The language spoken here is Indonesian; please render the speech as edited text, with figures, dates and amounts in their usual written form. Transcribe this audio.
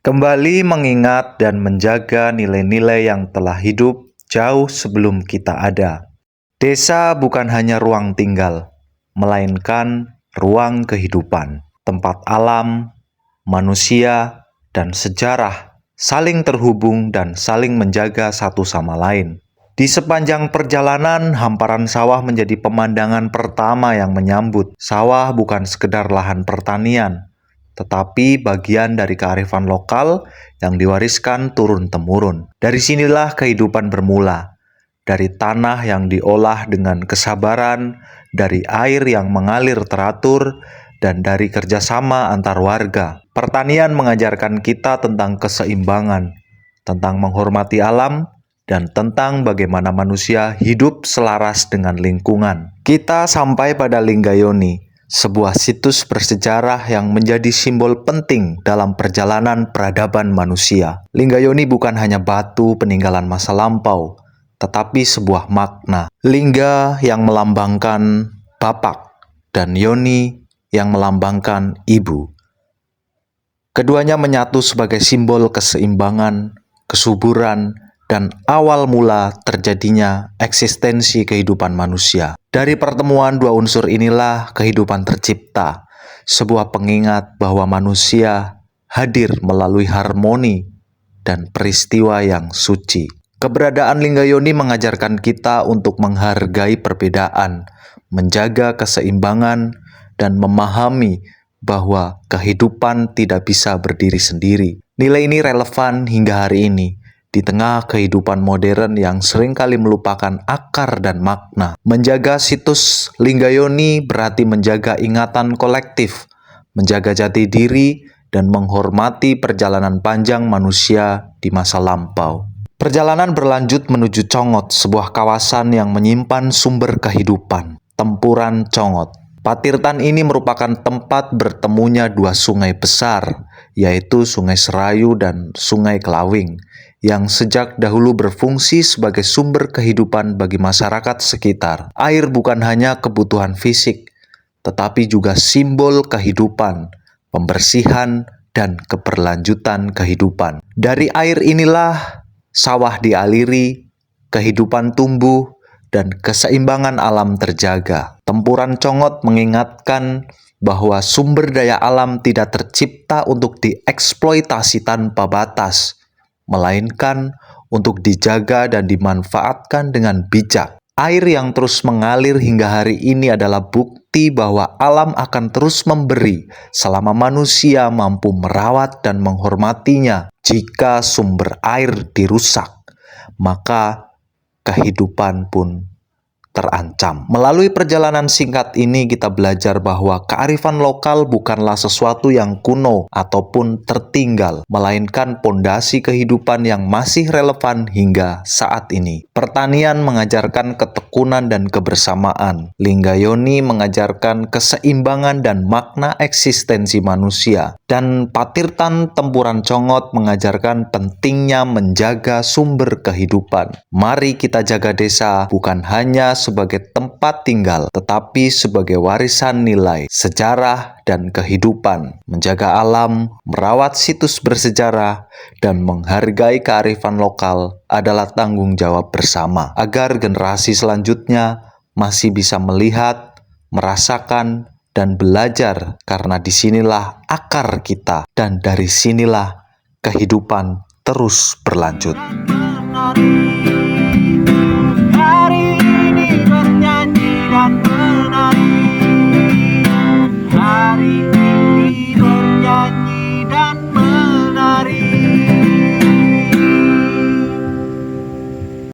Kembali mengingat dan menjaga nilai-nilai yang telah hidup jauh sebelum kita ada. Desa bukan hanya ruang tinggal, melainkan ruang kehidupan, tempat alam, manusia, dan sejarah saling terhubung dan saling menjaga satu sama lain. Di sepanjang perjalanan, hamparan sawah menjadi pemandangan pertama yang menyambut. Sawah bukan sekedar lahan pertanian, tetapi bagian dari kearifan lokal yang diwariskan turun-temurun. Dari sinilah kehidupan bermula, dari tanah yang diolah dengan kesabaran, dari air yang mengalir teratur, dan dari kerjasama antar warga. Pertanian mengajarkan kita tentang keseimbangan, tentang menghormati alam, dan tentang bagaimana manusia hidup selaras dengan lingkungan. Kita sampai pada Linggayoni, sebuah situs bersejarah yang menjadi simbol penting dalam perjalanan peradaban manusia. Linggayoni bukan hanya batu peninggalan masa lampau, tetapi sebuah makna. Lingga yang melambangkan bapak dan yoni yang melambangkan ibu. Keduanya menyatu sebagai simbol keseimbangan, kesuburan, dan awal mula terjadinya eksistensi kehidupan manusia. Dari pertemuan dua unsur inilah kehidupan tercipta, sebuah pengingat bahwa manusia hadir melalui harmoni dan peristiwa yang suci. Keberadaan Linggayoni mengajarkan kita untuk menghargai perbedaan, menjaga keseimbangan, dan memahami bahwa kehidupan tidak bisa berdiri sendiri. Nilai ini relevan hingga hari ini, di tengah kehidupan modern yang seringkali melupakan akar dan makna. Menjaga situs Linggayoni berarti menjaga ingatan kolektif, menjaga jati diri, dan menghormati perjalanan panjang manusia di masa lampau. Perjalanan berlanjut menuju Congot, sebuah kawasan yang menyimpan sumber kehidupan. Tempuran Congot. Patirtan ini merupakan tempat bertemunya dua sungai besar, yaitu Sungai Serayu dan Sungai Kelawing, yang sejak dahulu berfungsi sebagai sumber kehidupan bagi masyarakat sekitar. Air bukan hanya kebutuhan fisik, tetapi juga simbol kehidupan, pembersihan, dan keberlanjutan kehidupan. Dari air inilah sawah dialiri, kehidupan tumbuh, dan keseimbangan alam terjaga. Tempuran Congot mengingatkan bahwa sumber daya alam tidak tercipta untuk dieksploitasi tanpa batas, melainkan untuk dijaga dan dimanfaatkan dengan bijak. Air yang terus mengalir hingga hari ini adalah bukti bahwa alam akan terus memberi selama manusia mampu merawat dan menghormatinya. Jika sumber air dirusak, maka kehidupan pun terancam. Melalui perjalanan singkat ini kita belajar bahwa kearifan lokal bukanlah sesuatu yang kuno ataupun tertinggal, melainkan pondasi kehidupan yang masih relevan hingga saat ini. Pertanian mengajarkan ketekunan dan kebersamaan. Linggayoni mengajarkan keseimbangan dan makna eksistensi manusia. Dan Patirtan Tempuran Congot mengajarkan pentingnya menjaga sumber kehidupan. Mari kita jaga desa bukan hanya sebagai tempat tinggal, tetapi sebagai warisan nilai, sejarah, dan kehidupan. Menjaga alam, merawat situs bersejarah, dan menghargai kearifan lokal adalah tanggung jawab bersama, agar generasi selanjutnya masih bisa melihat, merasakan, dan belajar, karena disinilah akar kita, dan dari sinilah kehidupan terus berlanjut.